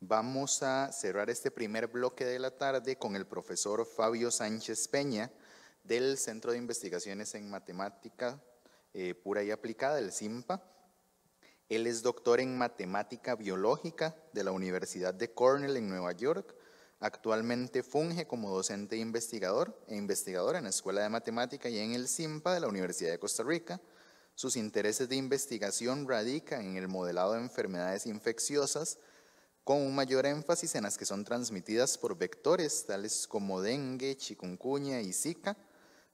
Vamos a cerrar este primer bloque de la tarde con el profesor Fabio Sánchez Peña del Centro de Investigaciones en Matemática Pura y Aplicada, el CIMPA. Él es doctor en Matemática Biológica de la Universidad de Cornell en Nueva York. Actualmente funge como docente e investigador en la Escuela de Matemática y en el CIMPA de la Universidad de Costa Rica. Sus intereses de investigación radican en el modelado de enfermedades infecciosas, con un mayor énfasis en las que son transmitidas por vectores, tales como dengue, chikungunya y zika.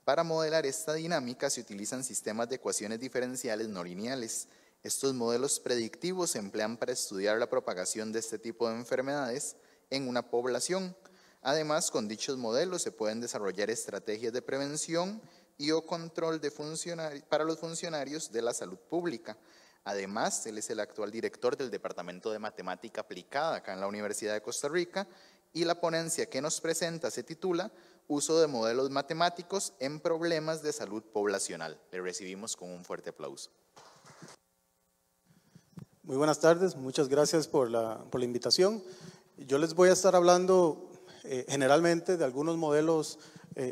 Para modelar esta dinámica se utilizan sistemas de ecuaciones diferenciales no lineales. Estos modelos predictivos se emplean para estudiar la propagación de este tipo de enfermedades en una población. Además, con dichos modelos se pueden desarrollar estrategias de prevención y o control para los funcionarios de la salud pública. Además, él es el actual director del Departamento de Matemática Aplicada acá en la Universidad de Costa Rica, y la ponencia que nos presenta se titula Uso de modelos matemáticos en problemas de salud poblacional. Le recibimos con un fuerte aplauso. Muy buenas tardes, muchas gracias por la invitación. Yo les voy a estar hablando generalmente de algunos modelos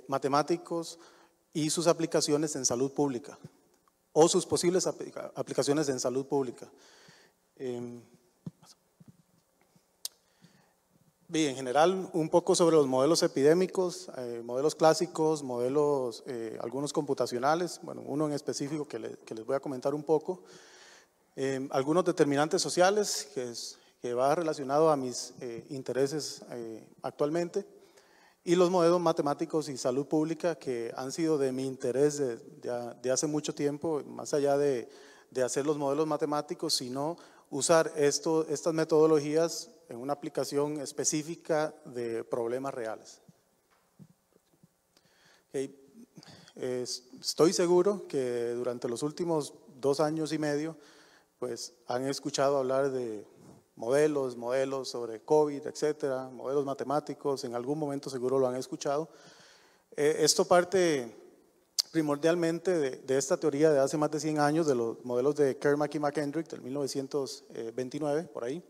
matemáticos y sus aplicaciones en salud pública, o sus posibles aplicaciones en salud pública. Bien, en general, un poco sobre los modelos epidémicos, modelos clásicos, modelos, algunos computacionales, bueno, uno en específico que les voy a comentar un poco. Algunos determinantes sociales, que va relacionado a mis intereses actualmente, y los modelos matemáticos y salud pública que han sido de mi interés de hace mucho tiempo, más allá de hacer los modelos matemáticos, sino usar estas metodologías en una aplicación específica de problemas reales. Estoy seguro que durante los últimos 2 años y medio pues han escuchado hablar de modelos sobre COVID, etcétera, modelos matemáticos, en algún momento seguro lo han escuchado. Esto parte primordialmente de esta teoría de hace más de 100 años, de los modelos de Kermack y McKendrick del 1929, por ahí,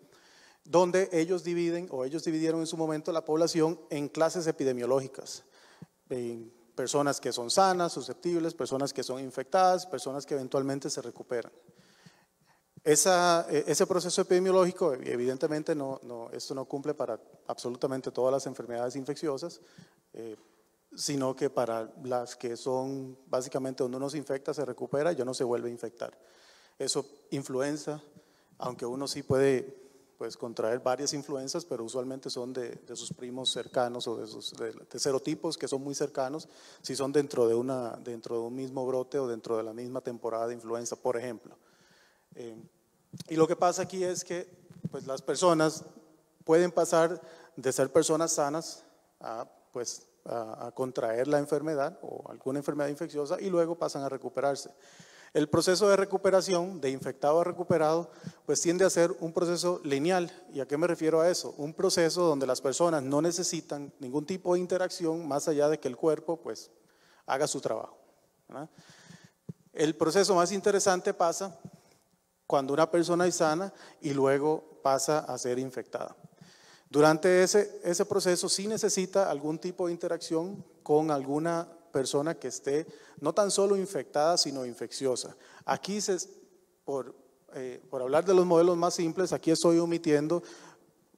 donde ellos dividieron en su momento la población en clases epidemiológicas, en personas que son sanas, susceptibles, personas que son infectadas, personas que eventualmente se recuperan. Ese proceso epidemiológico, evidentemente, esto no cumple para absolutamente todas las enfermedades infecciosas, sino que para las que son básicamente donde uno se infecta, se recupera, ya no se vuelve a infectar. Eso, influenza, aunque uno sí puede pues, contraer varias influencias, pero usualmente son de sus primos cercanos o de serotipos que son muy cercanos, si son dentro de un mismo brote o dentro de la misma temporada de influenza, por ejemplo. Y lo que pasa aquí es que pues, las personas pueden pasar de ser personas sanas a contraer la enfermedad o alguna enfermedad infecciosa y luego pasan a recuperarse. El proceso de recuperación, de infectado a recuperado, pues tiende a ser un proceso lineal. ¿Y a qué me refiero a eso? Un proceso donde las personas no necesitan ningún tipo de interacción más allá de que el cuerpo pues haga su trabajo, ¿verdad? El proceso más interesante pasa cuando una persona es sana y luego pasa a ser infectada. Durante ese proceso sí necesita algún tipo de interacción con alguna persona que esté no tan solo infectada, sino infecciosa. Aquí, por hablar de los modelos más simples, aquí estoy omitiendo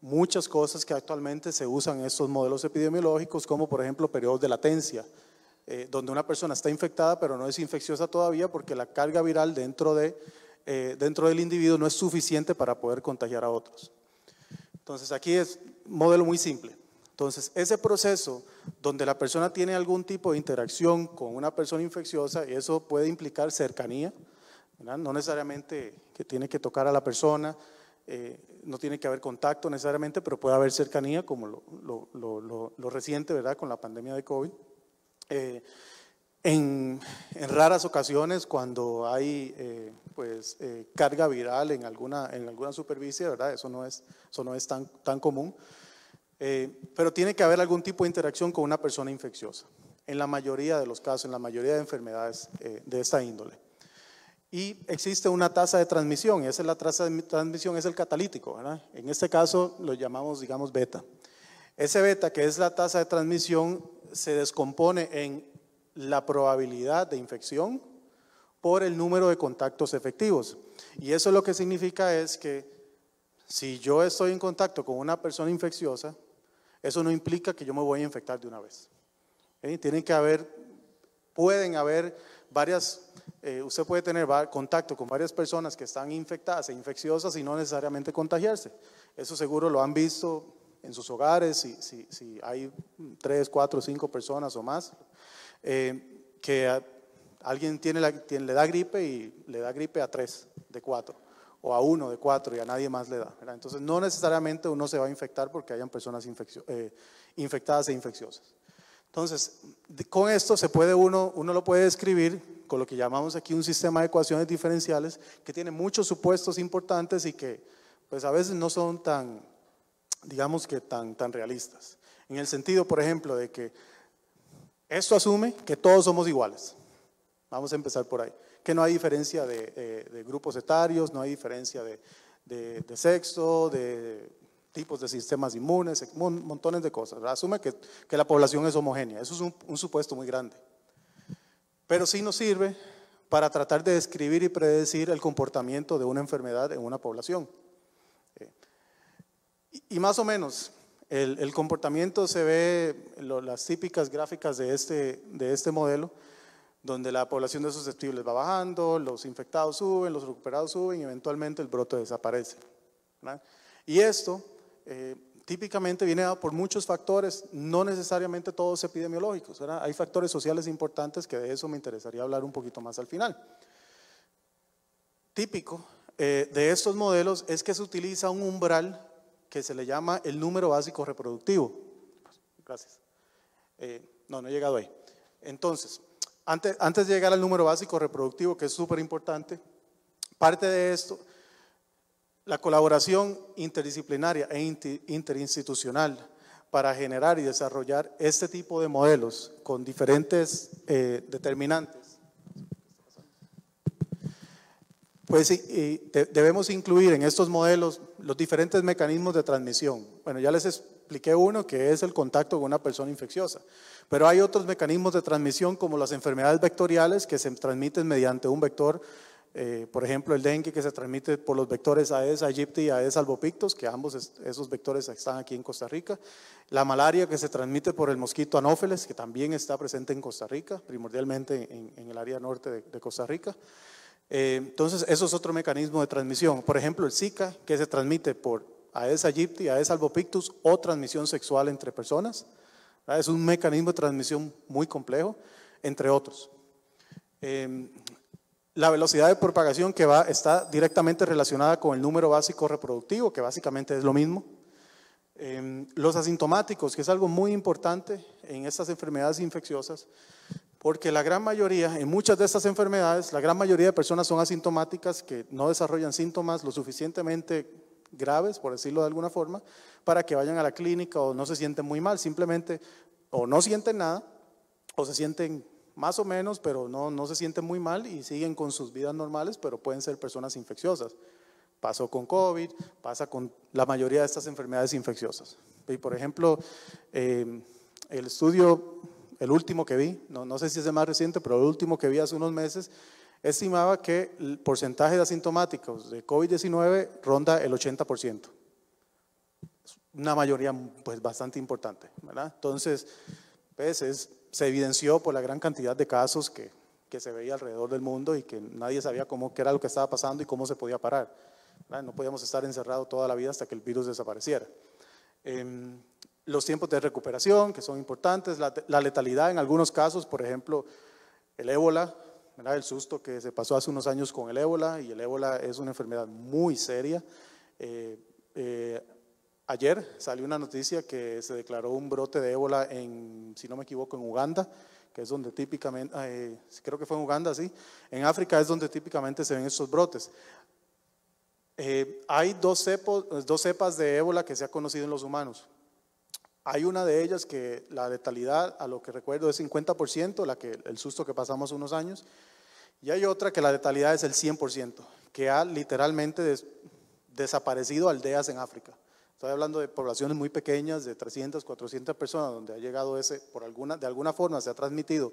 muchas cosas que actualmente se usan en estos modelos epidemiológicos, como por ejemplo periodos de latencia, donde una persona está infectada pero no es infecciosa todavía porque la carga viral dentro del individuo no es suficiente para poder contagiar a otros. Entonces aquí es un modelo muy simple. Entonces ese proceso donde la persona tiene algún tipo de interacción con una persona infecciosa, y eso puede implicar cercanía, ¿verdad? No necesariamente que tiene que tocar a la persona, no tiene que haber contacto necesariamente, pero puede haber cercanía como lo reciente, ¿verdad? Con la pandemia de COVID. En raras ocasiones cuando hay carga viral en alguna superficie, ¿verdad? Eso no es tan común, pero tiene que haber algún tipo de interacción con una persona infecciosa, en la mayoría de los casos, en la mayoría de enfermedades de esta índole. Y existe una tasa de transmisión, y esa es la tasa de transmisión, es el catalítico, ¿verdad? En este caso lo llamamos, digamos, beta. Ese beta, que es la tasa de transmisión, se descompone en la probabilidad de infección por el número de contactos efectivos. Y eso lo que significa es que si yo estoy en contacto con una persona infecciosa, eso no implica que yo me voy a infectar de una vez. Pueden haber varias, usted puede tener contacto con varias personas que están infectadas e infecciosas y no necesariamente contagiarse. Eso seguro lo han visto en sus hogares, si hay 3, 4, 5 personas o más, que alguien le da gripe y le da gripe a 3 de 4, o a 1 de 4 y a nadie más le da, ¿verdad? Entonces no necesariamente uno se va a infectar porque hayan personas infectadas e infecciosas. Entonces, con esto uno lo puede describir con lo que llamamos aquí un sistema de ecuaciones diferenciales que tiene muchos supuestos importantes y que pues a veces no son tan, digamos que tan realistas. En el sentido, por ejemplo, de que esto asume que todos somos iguales. Vamos a empezar por ahí. Que no hay diferencia de grupos etarios, no hay diferencia de sexo, de tipos de sistemas inmunes, montones de cosas, ¿verdad? Asume que la población es homogénea. Eso es un supuesto muy grande. Pero sí nos sirve para tratar de describir y predecir el comportamiento de una enfermedad en una población. Y más o menos, el comportamiento se ve en las típicas gráficas de este modelo, donde la población de susceptibles va bajando, los infectados suben, los recuperados suben y eventualmente el brote desaparece, ¿verdad? Y esto típicamente viene dado por muchos factores, no necesariamente todos epidemiológicos, ¿verdad? Hay factores sociales importantes que de eso me interesaría hablar un poquito más al final. Típico de estos modelos es que se utiliza un umbral que se le llama el número básico reproductivo. Gracias. No he llegado ahí. Entonces, antes de llegar al número básico reproductivo, que es súper importante, parte de esto, la colaboración interdisciplinaria e interinstitucional para generar y desarrollar este tipo de modelos con diferentes determinantes, pues debemos incluir en estos modelos los diferentes mecanismos de transmisión. Bueno, ya les expliqué uno que es el contacto con una persona infecciosa, pero hay otros mecanismos de transmisión como las enfermedades vectoriales que se transmiten mediante un vector, por ejemplo el dengue que se transmite por los vectores Aedes aegypti y Aedes albopictus, que ambos esos vectores están aquí en Costa Rica, la malaria que se transmite por el mosquito anófeles que también está presente en Costa Rica, primordialmente en el área norte de Costa Rica. Entonces eso es otro mecanismo de transmisión. Por ejemplo el Zika que se transmite por Aedes aegypti, Aedes albopictus o transmisión sexual entre personas, ¿verdad? Es un mecanismo de transmisión muy complejo, entre otros. La velocidad de propagación que está directamente relacionada con el número básico reproductivo, que básicamente es lo mismo. Los asintomáticos, que es algo muy importante en estas enfermedades infecciosas, porque la gran mayoría, en muchas de estas enfermedades, la gran mayoría de personas son asintomáticas que no desarrollan síntomas lo suficientemente graves, por decirlo de alguna forma, para que vayan a la clínica o no se sienten muy mal, simplemente o no sienten nada o se sienten más o menos, pero no se sienten muy mal y siguen con sus vidas normales, pero pueden ser personas infecciosas. Pasó con COVID, pasa con la mayoría de estas enfermedades infecciosas. Y por ejemplo, el estudio, el último que vi, no sé si es el más reciente, pero el último que vi hace unos meses, estimaba que el porcentaje de asintomáticos de COVID-19 ronda el 80%. Una mayoría pues bastante importante, ¿verdad? Entonces, pues se evidenció por la gran cantidad de casos que se veía alrededor del mundo y que nadie sabía qué era lo que estaba pasando y cómo se podía parar, ¿verdad? No podíamos estar encerrados toda la vida hasta que el virus desapareciera. Los tiempos de recuperación, que son importantes, la letalidad en algunos casos, por ejemplo, el ébola, ¿verdad? El susto que se pasó hace unos años con el ébola, y el ébola es una enfermedad muy seria. Ayer salió una noticia que se declaró un brote de ébola si no me equivoco, en Uganda, que es donde típicamente, creo que fue en Uganda, sí, en África es donde típicamente se ven estos brotes. Hay dos cepas de ébola que se ha conocido en los humanos. Hay una de ellas que la letalidad, a lo que recuerdo, es 50%, el susto que pasamos hace unos años, Y hay otra que la letalidad es el 100%, que ha literalmente desaparecido aldeas en África. Estoy hablando de poblaciones muy pequeñas, de 300, 400 personas, donde ha llegado de alguna forma se ha transmitido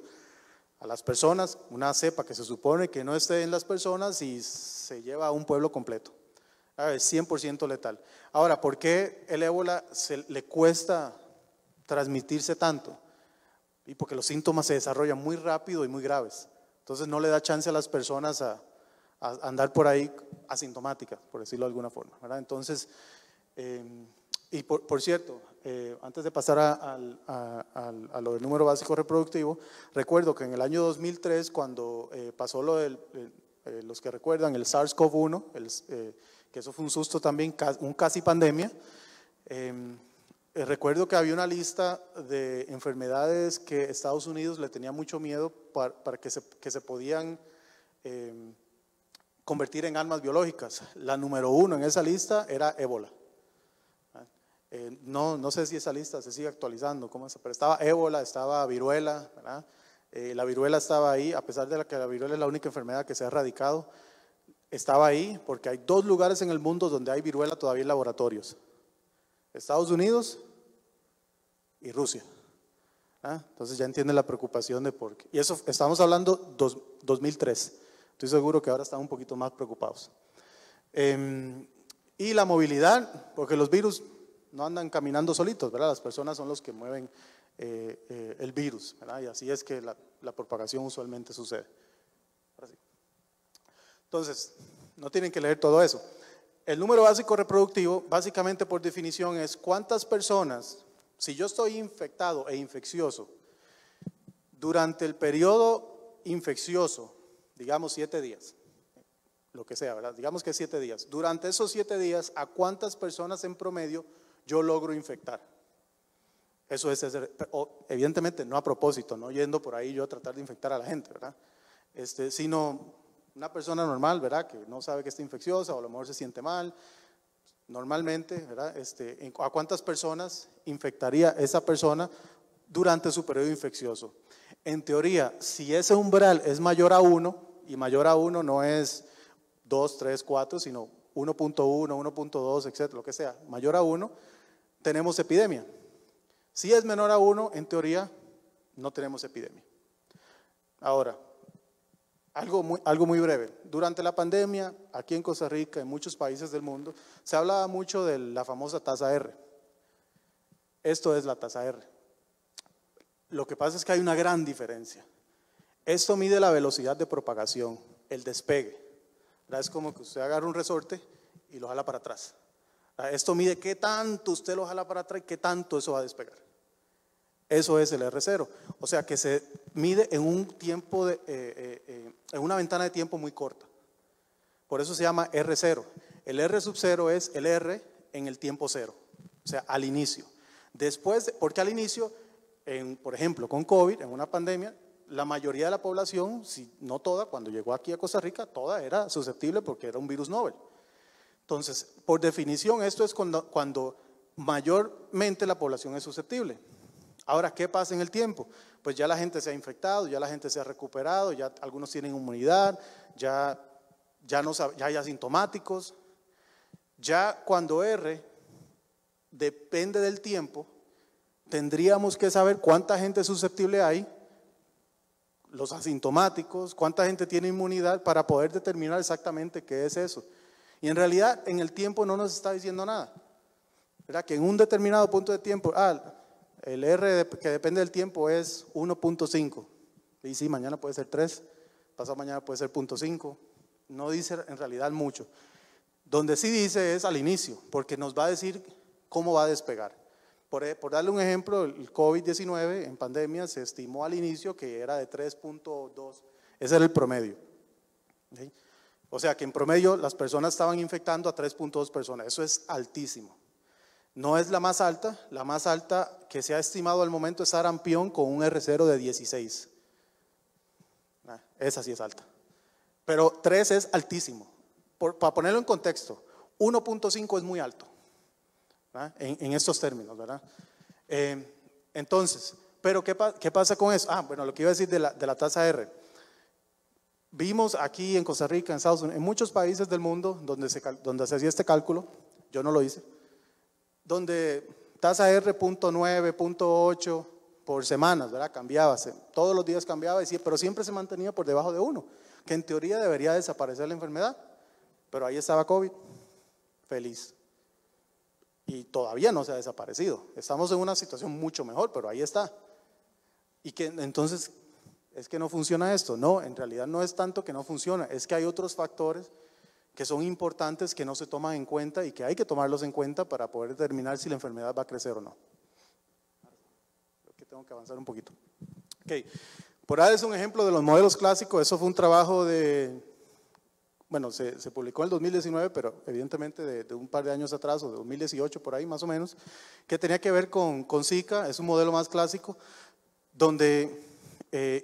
a las personas una cepa que se supone que no esté en las personas y se lleva a un pueblo completo. Es 100% letal. Ahora, ¿por qué el ébola le cuesta transmitirse tanto? Y porque los síntomas se desarrollan muy rápido y muy graves. Entonces no le da chance a las personas a andar por ahí asintomáticas, por decirlo de alguna forma, ¿verdad? Entonces, y por cierto, antes de pasar a lo del número básico reproductivo, recuerdo que en el año 2003, cuando pasó lo del, los que recuerdan, el SARS-CoV-1, que eso fue un susto también, un casi pandemia, recuerdo que había una lista de enfermedades que Estados Unidos le tenía mucho miedo para que se podían convertir en armas biológicas. La número 1 en esa lista era ébola. No sé si esa lista se sigue actualizando, pero estaba ébola, estaba viruela, ¿verdad? La viruela estaba ahí, a pesar de que la viruela es la única enfermedad que se ha erradicado, estaba ahí porque hay 2 lugares en el mundo donde hay viruela todavía en laboratorios: Estados Unidos y Rusia. Entonces ya entienden la preocupación de por qué. Y eso estamos hablando 2003. Estoy seguro que ahora están un poquito más preocupados. Y la movilidad, porque los virus no andan caminando solitos, ¿verdad? Las personas son los que mueven el virus, ¿verdad? Y así es que la propagación usualmente sucede. Ahora sí. Entonces, no tienen que leer todo eso. El número básico reproductivo, básicamente por definición, es cuántas personas, si yo estoy infectado e infeccioso, durante el periodo infeccioso, digamos 7 días, lo que sea, ¿verdad? Digamos que 7 días. Durante esos 7 días, ¿a cuántas personas en promedio yo logro infectar? Eso es, evidentemente, no a propósito, no yendo por ahí yo a tratar de infectar a la gente, ¿verdad? Sino una persona normal, ¿verdad? Que no sabe que está infecciosa o a lo mejor se siente mal. Normalmente, ¿verdad? ¿A cuántas personas infectaría esa persona durante su periodo infeccioso? En teoría, si ese umbral es mayor a 1, y mayor a 1 no es 2, 3, 4, sino 1.1, 1.2, etcétera, lo que sea, mayor a 1, tenemos epidemia. Si es menor a 1, en teoría, no tenemos epidemia. Ahora, algo muy breve. Durante la pandemia, aquí en Costa Rica, en muchos países del mundo, se hablaba mucho de la famosa tasa R. Esto es la tasa R. Lo que pasa es que hay una gran diferencia. Esto mide la velocidad de propagación, el despegue. Es como que usted agarra un resorte y lo jala para atrás. Esto mide qué tanto usted lo jala para atrás y qué tanto eso va a despegar. Eso es el R0. O sea que se mide en un tiempo, en una ventana de tiempo muy corta. Por eso se llama R0. El R sub 0 es el R en el tiempo cero, o sea, al inicio. Después, porque al inicio, por ejemplo, con COVID, en una pandemia, la mayoría de la población, si no toda, cuando llegó aquí a Costa Rica, toda era susceptible porque era un virus novel. Entonces, por definición, esto es cuando mayormente la población es susceptible. Ahora, ¿qué pasa en el tiempo? Pues ya la gente se ha infectado, ya la gente se ha recuperado, ya algunos tienen inmunidad, ya hay asintomáticos. Ya cuando R depende del tiempo, tendríamos que saber cuánta gente susceptible hay, los asintomáticos, cuánta gente tiene inmunidad para poder determinar exactamente qué es eso. Y en realidad en el tiempo no nos está diciendo nada. ¿Verdad? Que en un determinado punto de tiempo, el R que depende del tiempo es 1.5. Y sí, mañana puede ser 3, pasado mañana puede ser 0.5. No dice en realidad mucho. Donde sí dice es al inicio, porque nos va a decir cómo va a despegar. Por darle un ejemplo, el COVID-19 en pandemia se estimó al inicio que era de 3.2. Ese era el promedio. ¿Sí? O sea que en promedio las personas estaban infectando a 3.2 personas. Eso es altísimo. No es la más alta que se ha estimado al momento es sarampión con un R0 de 16. Esa sí es alta. Pero 3 es altísimo. Para ponerlo en contexto, 1.5 es muy alto, en estos términos, ¿verdad? Entonces, pero ¿qué pasa con eso? Bueno, lo que iba a decir de la tasa R. vimos aquí en Costa Rica, en Estados Unidos, en muchos países del mundo donde se hacía este cálculo, yo no lo hice, donde tasa R .9, .8 por semanas, ¿verdad? Cambiaba, todos los días cambiaba, pero siempre se mantenía por debajo de 1, que en teoría debería desaparecer la enfermedad, pero ahí estaba COVID, feliz. Y todavía no se ha desaparecido. Estamos en una situación mucho mejor, pero ahí está. Y que entonces, ¿es que no funciona esto? No, en realidad no es tanto que no funciona, es que hay otros factores que son importantes que no se toman en cuenta y que hay que tomarlos en cuenta para poder determinar si la enfermedad va a crecer o no. Creo que tengo que avanzar un poquito. Ok, por ahí es un ejemplo de los modelos clásicos. Eso fue un trabajo de, bueno, se publicó en el 2019, pero evidentemente de un par de años atrás, o de 2018 por ahí más o menos, que tenía que ver con Zika. Es un modelo más clásico, donde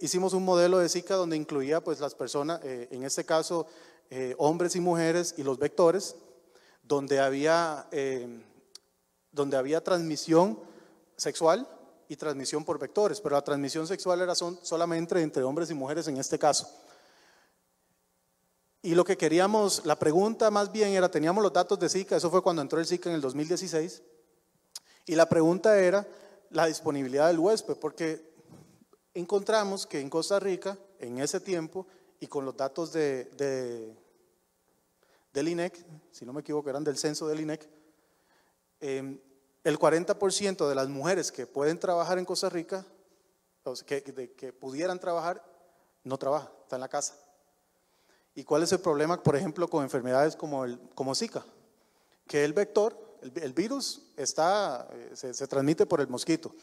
hicimos un modelo de Zika donde incluía pues las personas, en este caso hombres y mujeres y los vectores, donde había transmisión sexual y transmisión por vectores, pero la transmisión sexual era solamente entre hombres y mujeres en este caso. Y lo que queríamos, la pregunta más bien era, teníamos los datos de Zika, eso fue cuando entró el Zika en el 2016, y la pregunta era la disponibilidad del huésped, porque encontramos que en Costa Rica, en ese tiempo, y con los datos del INEC, si no me equivoco eran del censo del INEC, el 40% de las mujeres que pueden trabajar en Costa Rica, o sea, que pudieran trabajar, no trabaja, está en la casa. ¿Y cuál es el problema, por ejemplo, con enfermedades como Zika? Que el vector, el virus se transmite por el mosquito.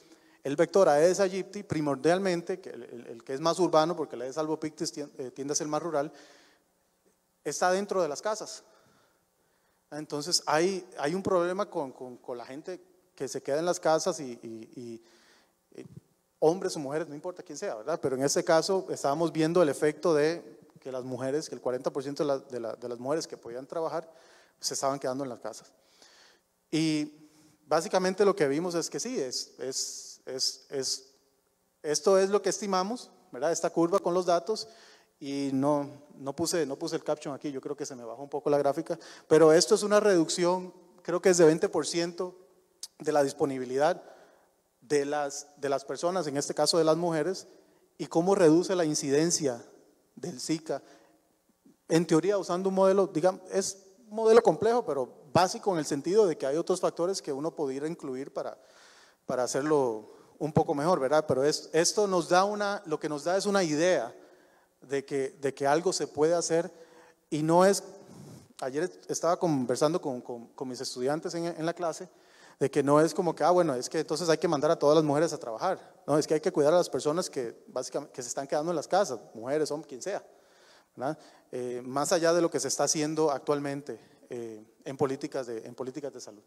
El vector Aedes aegypti, primordialmente, el que es más urbano, porque el Aedes albopictus tiende a ser más rural, está dentro de las casas. Entonces hay un problema con la gente que se queda en las casas y hombres o mujeres, no importa quién sea, ¿verdad? Pero en este caso estábamos viendo el efecto de que las mujeres, que el 40% de las mujeres que podían trabajar se estaban quedando en las casas. Y básicamente lo que vimos es que sí, esto es lo que estimamos, ¿verdad? Esta curva con los datos, y no puse el caption aquí, yo creo que se me bajó un poco la gráfica, pero esto es una reducción, creo que es de 20% de la disponibilidad de las personas, en este caso de las mujeres, y cómo reduce la incidencia del Zika. En teoría, usando un modelo, digamos, es un modelo complejo, pero básico en el sentido de que hay otros factores que uno pudiera incluir para hacerlo un poco mejor, ¿verdad? Pero esto nos da lo que nos da es una idea de que algo se puede hacer, y no es, ayer estaba conversando con mis estudiantes en la clase, de que no es como que, bueno, es que entonces hay que mandar a todas las mujeres a trabajar. No, es que hay que cuidar a las personas que básicamente se están quedando en las casas, mujeres, hombres, quien sea, ¿verdad? Más allá de lo que se está haciendo actualmente en políticas de salud.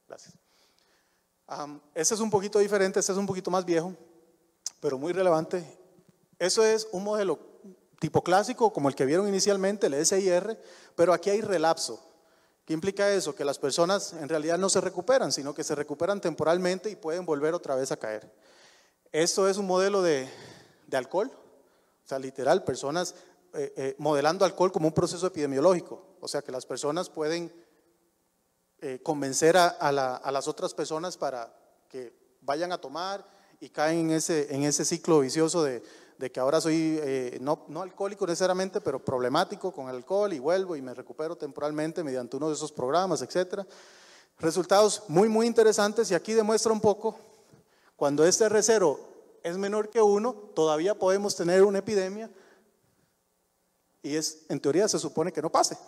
Gracias. Este es un poquito diferente, este es un poquito más viejo, pero muy relevante. Eso es un modelo tipo clásico, como el que vieron inicialmente, el SIR, pero aquí hay relapso. ¿Qué implica eso? Que las personas en realidad no se recuperan, sino que se recuperan temporalmente y pueden volver otra vez a caer. Esto es un modelo de alcohol, o sea, literal, personas modelando alcohol como un proceso epidemiológico, o sea, que las personas pueden convencer a las otras personas para que vayan a tomar y caen en ese ciclo vicioso de que ahora soy no alcohólico necesariamente, pero problemático con el alcohol, y vuelvo y me recupero temporalmente mediante uno de esos programas, etcétera. Resultados muy, muy interesantes, y aquí demuestra un poco, cuando este R0 es menor que 1, todavía podemos tener una epidemia, y en teoría se supone que no pase.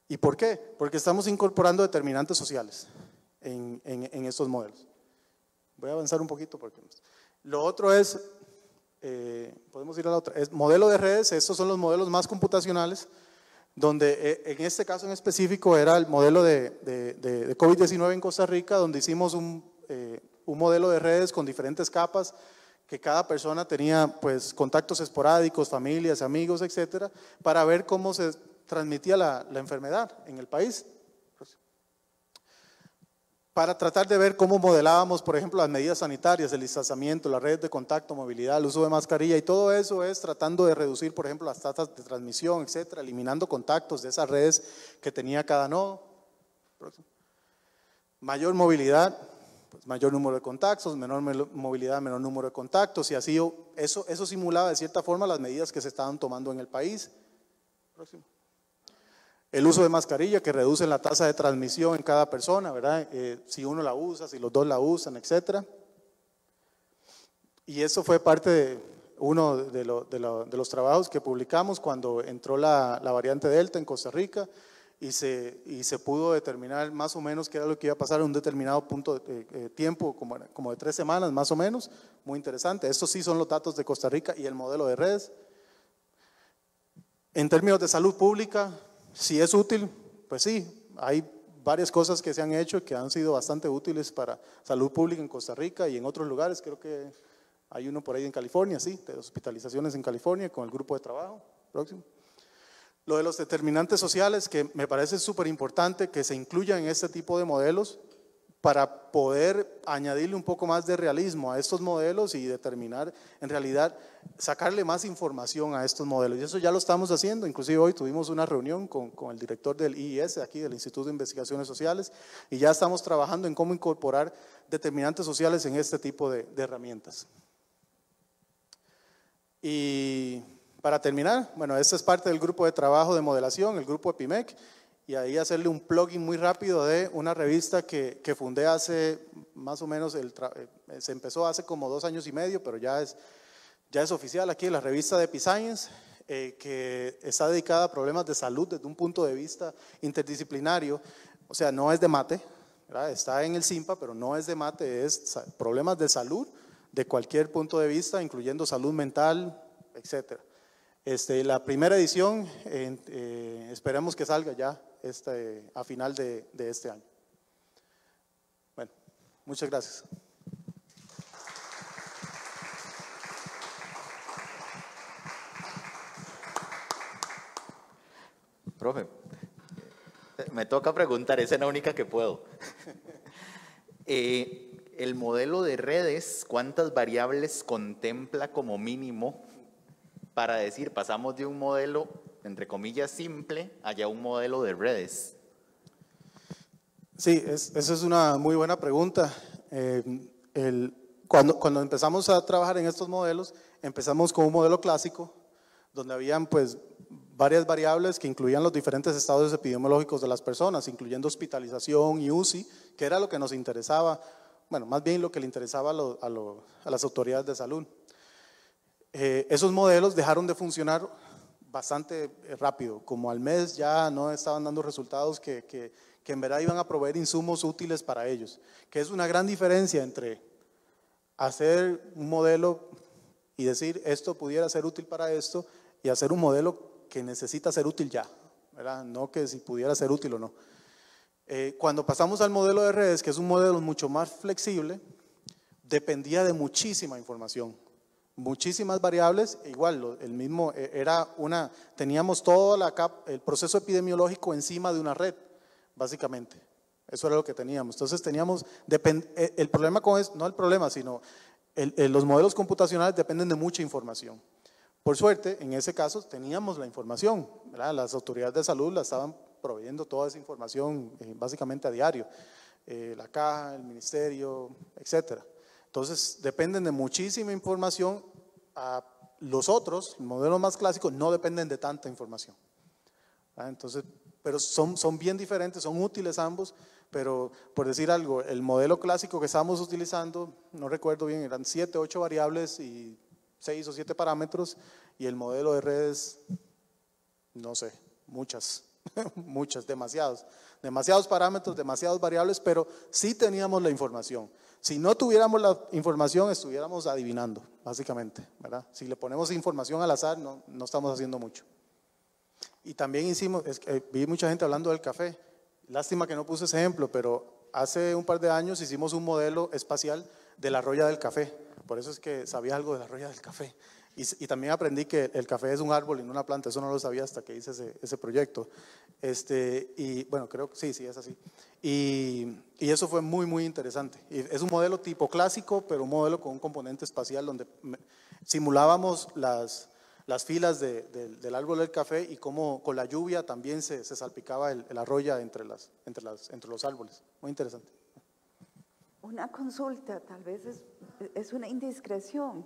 ¿Y por qué? Porque estamos incorporando determinantes sociales en estos modelos. Voy a avanzar un poquito porque lo otro es, podemos ir a la otra, es modelo de redes. Estos son los modelos más computacionales, donde en este caso en específico era el modelo de COVID-19 en Costa Rica, donde hicimos un modelo de redes con diferentes capas, que cada persona tenía pues contactos esporádicos, familias, amigos, etcétera, para ver cómo se transmitía la enfermedad en el país. para tratar de ver cómo modelábamos, por ejemplo, las medidas sanitarias, el distanciamiento, las redes de contacto, movilidad, el uso de mascarilla, y todo eso es tratando de reducir, por ejemplo, las tasas de transmisión, etcétera, eliminando contactos de esas redes que tenía cada nodo. Mayor movilidad, pues mayor número de contactos, menor movilidad, menor número de contactos, y así eso simulaba de cierta forma las medidas que se estaban tomando en el país. Próximo. El uso de mascarilla, que reduce la tasa de transmisión en cada persona, ¿verdad? Si uno la usa, si los dos la usan, etcétera. Y eso fue parte de uno de los trabajos que publicamos cuando entró la variante Delta en Costa Rica, y se pudo determinar más o menos qué era lo que iba a pasar en un determinado punto de tiempo, como de 3 semanas más o menos. Muy interesante. Estos sí son los datos de Costa Rica y el modelo de redes. En términos de salud pública, si es útil, pues sí, hay varias cosas que se han hecho que han sido bastante útiles para salud pública en Costa Rica y en otros lugares. Creo que hay uno por ahí en California, sí, de hospitalizaciones en California con el grupo de trabajo. Próximo. Lo de los determinantes sociales, que me parece súper importante que se incluyan en este tipo de modelos para poder añadirle un poco más de realismo a estos modelos y determinar, en realidad, sacarle más información a estos modelos. Y eso ya lo estamos haciendo. Inclusive hoy tuvimos una reunión con el director del IIS, aquí del Instituto de Investigaciones Sociales, y ya estamos trabajando en cómo incorporar determinantes sociales en este tipo de herramientas. Y para terminar, bueno, este es parte del grupo de trabajo de modelación, el grupo EPIMEC, y ahí hacerle un plugin muy rápido de una revista que fundé hace más o menos, se empezó hace como 2 años y medio, pero ya es oficial aquí, la revista de EpiScience, que está dedicada a problemas de salud desde un punto de vista interdisciplinario. O sea, no es de mate, ¿verdad? Está en el CIMPA, pero no es de mate, es problemas de salud de cualquier punto de vista, incluyendo salud mental, etcétera. La primera edición, esperemos que salga ya a final de este año. Bueno, muchas gracias. Profe, me toca preguntar, esa es la única que puedo. El modelo de redes, ¿cuántas variables contempla como mínimo para decir, pasamos de un modelo, entre comillas, simple, a un modelo de redes? Sí, esa es una muy buena pregunta. Cuando empezamos a trabajar en estos modelos, empezamos con un modelo clásico, donde habían pues varias variables que incluían los diferentes estados epidemiológicos de las personas, incluyendo hospitalización y UCI, que era lo que nos interesaba, bueno, más bien lo que le interesaba a las autoridades de salud. Esos modelos dejaron de funcionar bastante rápido, como al mes ya no estaban dando resultados que en verdad iban a proveer insumos útiles para ellos, que es una gran diferencia entre hacer un modelo y decir esto pudiera ser útil para esto, y hacer un modelo que necesita ser útil ya, ¿verdad? No que si pudiera ser útil o no. Cuando pasamos al modelo de redes, que es un modelo mucho más flexible, dependía de muchísima información, muchísimas variables. Igual, teníamos todo el proceso epidemiológico encima de una red, básicamente. Eso era lo que teníamos. Entonces el problema con eso, no el problema, sino los modelos computacionales dependen de mucha información. Por suerte, en ese caso teníamos la información, ¿verdad? Las autoridades de salud la estaban proveyendo toda esa información básicamente a diario, la caja, el ministerio, etcétera. Entonces dependen de muchísima información. Los otros, modelos más clásicos, no dependen de tanta información. Entonces, pero son bien diferentes, son útiles ambos, pero por decir algo, el modelo clásico que estábamos utilizando, no recuerdo bien, eran 7, 8 variables y 6 o 7 parámetros, y el modelo de redes, no sé, muchas, demasiados parámetros, demasiadas variables, pero sí teníamos la información. Si no tuviéramos la información, estuviéramos adivinando, básicamente, ¿verdad? Si le ponemos información al azar, no estamos haciendo mucho. Y también vi mucha gente hablando del café. Lástima que no puse ese ejemplo, pero hace un par de años hicimos un modelo espacial de la roya del café. Por eso es que sabía algo de la roya del café. Y también aprendí que el café es un árbol y no una planta, eso no lo sabía hasta que hice ese proyecto. Y bueno, creo que sí, es así. Y eso fue muy, muy interesante. Y es un modelo tipo clásico, pero un modelo con un componente espacial donde simulábamos las filas del árbol del café y cómo con la lluvia también se salpicaba el arroyo entre los árboles. Muy interesante. Una consulta, tal vez es una indiscreción.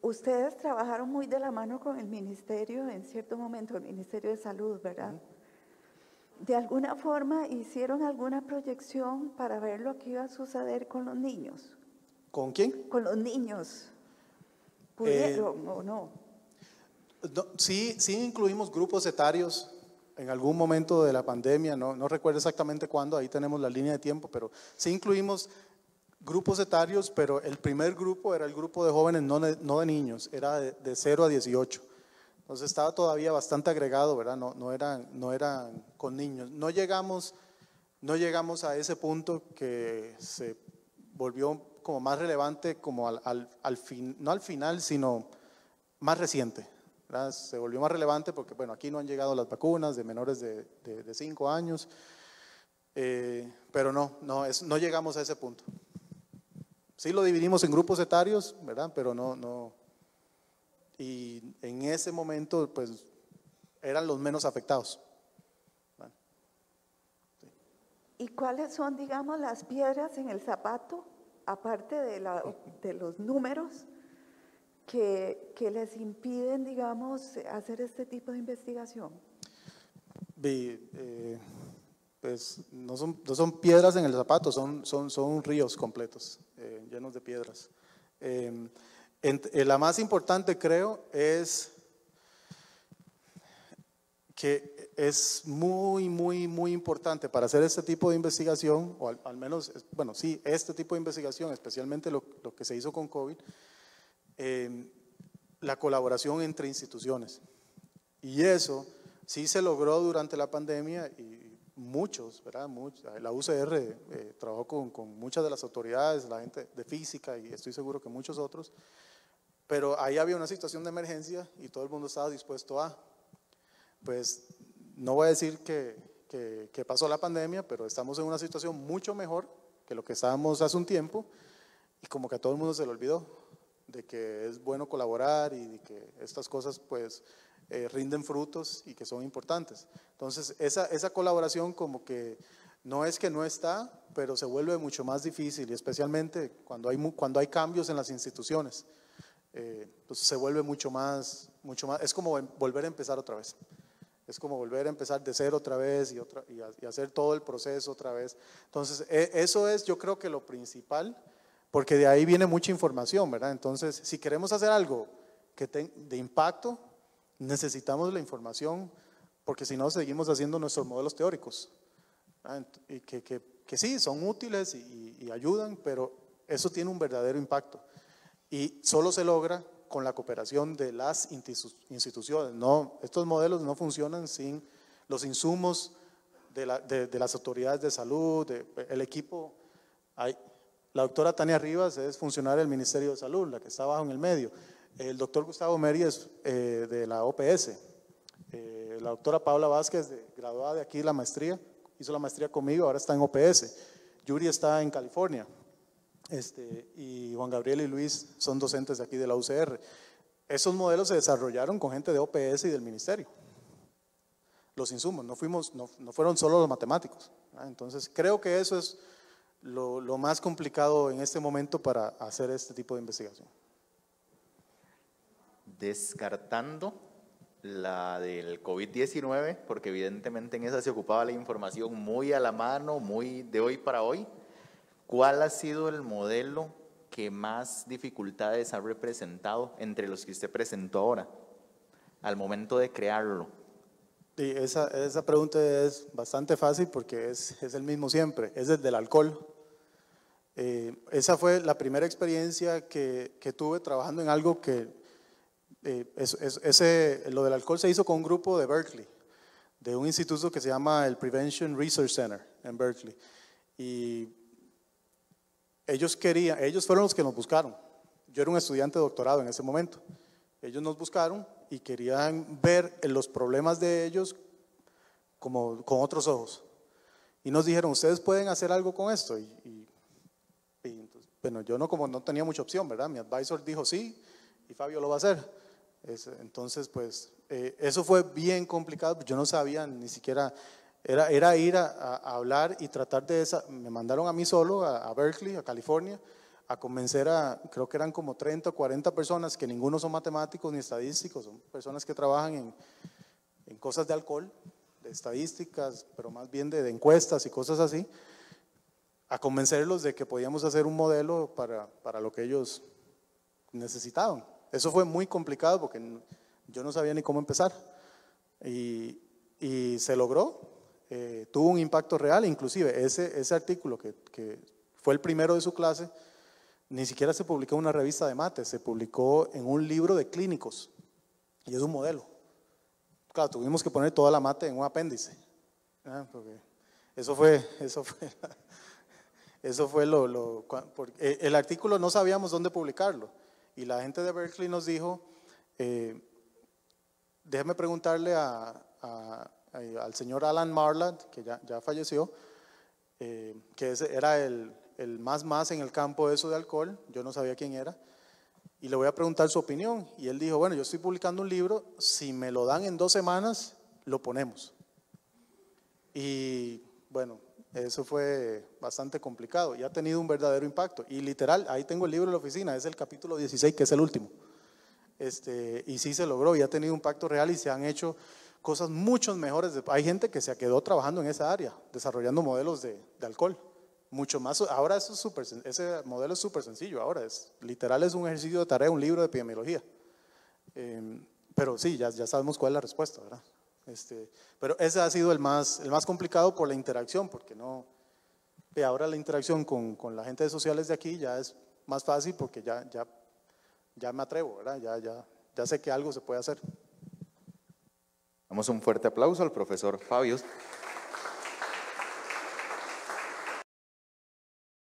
Ustedes trabajaron muy de la mano con el ministerio, en cierto momento, el Ministerio de Salud, ¿verdad? ¿De alguna forma hicieron alguna proyección para ver lo que iba a suceder con los niños? ¿Con quién? Con los niños. ¿Pudieron o no? Sí incluimos grupos etarios en algún momento de la pandemia, no recuerdo exactamente cuándo, ahí tenemos la línea de tiempo, pero sí incluimos grupos etarios, pero el primer grupo era el grupo de jóvenes, no de niños, era de 0 a 18. Entonces estaba todavía bastante agregado, ¿verdad? No eran con niños. No llegamos a ese punto que se volvió como más relevante, como no al final, sino más reciente, ¿verdad? Se volvió más relevante porque, bueno, aquí no han llegado las vacunas de menores de 5 años, pero no llegamos a ese punto. Sí lo dividimos en grupos etarios, ¿verdad? Pero no. Y en ese momento, pues, eran los menos afectados. Bueno, sí. ¿Y cuáles son, digamos, las piedras en el zapato, aparte de los números, que les impiden, digamos, hacer este tipo de investigación? Pues no son piedras en el zapato, son ríos completos, llenos de piedras. La más importante, creo, es que es muy, muy, muy importante para hacer este tipo de investigación, o al menos, bueno, sí, este tipo de investigación, especialmente lo que se hizo con COVID, la colaboración entre instituciones. Y eso sí se logró durante la pandemia y muchos, ¿verdad? La UCR trabajó con muchas de las autoridades, la gente de física y estoy seguro que muchos otros, pero ahí había una situación de emergencia y todo el mundo estaba dispuesto pues no voy a decir que pasó la pandemia, pero estamos en una situación mucho mejor que lo que estábamos hace un tiempo y como que a todo el mundo se le olvidó de que es bueno colaborar y de que estas cosas pues rinden frutos y que son importantes. Entonces esa colaboración como que no es que no está, pero se vuelve mucho más difícil y especialmente cuando hay cambios en las instituciones. Entonces se vuelve mucho más, es como volver a empezar otra vez. Es como volver a empezar de cero otra vez y hacer todo el proceso otra vez. Entonces eso es, yo creo que lo principal, porque de ahí viene mucha información, ¿verdad? Entonces si queremos hacer algo de impacto, necesitamos la información, porque si no seguimos haciendo nuestros modelos teóricos, ¿verdad? Y que sí, son útiles y ayudan, pero eso tiene un verdadero impacto. Y solo se logra con la cooperación de las instituciones. No, estos modelos no funcionan sin los insumos de las autoridades de salud, el equipo. La doctora Tania Rivas es funcionaria del Ministerio de Salud, la que está abajo en el medio. El doctor Gustavo Meri es de la OPS. La doctora Paula Vázquez, graduada de aquí la maestría, hizo la maestría conmigo, ahora está en OPS. Yuri está en California. Y Juan Gabriel y Luis son docentes de aquí de la UCR. Esos modelos se desarrollaron con gente de OPS y del ministerio. Los insumos, no fueron solo los matemáticos. Entonces creo que eso es lo más complicado en este momento para hacer este tipo de investigación. Descartando la del COVID-19, porque evidentemente en esa se ocupaba la información muy a la mano, muy de hoy para hoy. ¿Cuál ha sido el modelo que más dificultades ha representado entre los que usted presentó ahora, al momento de crearlo? Sí, esa pregunta es bastante fácil porque es el mismo siempre, es el del alcohol. Esa fue la primera experiencia que tuve trabajando en algo que, lo del alcohol se hizo con un grupo de Berkeley, de un instituto que se llama el Prevention Research Center en Berkeley. Y ellos fueron los que nos buscaron. yo era un estudiante de doctorado en ese momento. Ellos nos buscaron y querían ver los problemas de ellos como con otros ojos. Y nos dijeron, ¿ustedes pueden hacer algo con esto? Y entonces, bueno, yo como no tenía mucha opción, ¿verdad? Mi advisor dijo sí y Fabio lo va a hacer. Entonces, pues, eso fue bien complicado. Yo no sabía ni siquiera, era ir a hablar y tratar de me mandaron a mí solo a Berkeley, a California, a convencer creo que eran como 30 o 40 personas, que ninguno son matemáticos ni estadísticos, son personas que trabajan en cosas de alcohol, de estadísticas, pero más bien de encuestas y cosas así, a convencerlos de que podíamos hacer un modelo para lo que ellos necesitaban. Eso fue muy complicado porque yo no sabía ni cómo empezar y se logró, tuvo un impacto real. Inclusive ese artículo que fue el primero de su clase, ni siquiera se publicó en una revista de mates, se publicó en un libro de clínicos y es un modelo. Claro, tuvimos que poner toda la mate en un apéndice, porque eso fue porque el artículo no sabíamos dónde publicarlo y la gente de Berkeley nos dijo, déjeme preguntarle al señor Alan Marland, que ya falleció, que era el más en el campo de eso de alcohol, yo no sabía quién era, y le voy a preguntar su opinión. Y él dijo, bueno, yo estoy publicando un libro, si me lo dan en 2 semanas, lo ponemos. Y bueno, eso fue bastante complicado y ha tenido un verdadero impacto. Y literal, ahí tengo el libro en la oficina, es el capítulo 16, que es el último. Y sí se logró y ha tenido un impacto real y se han hecho cosas mucho mejores. Hay gente que se quedó trabajando en esa área, desarrollando modelos de alcohol. Mucho más, ahora ese modelo es súper sencillo, ahora literal es un ejercicio de tarea, un libro de epidemiología. Pero sí, ya sabemos cuál es la respuesta, ¿verdad? Pero ese ha sido el más complicado por la interacción, porque ahora la interacción con la gente de sociales de aquí ya es más fácil porque ya me atrevo, ¿verdad? Ya sé que algo se puede hacer. Damos un fuerte aplauso al profesor Fabio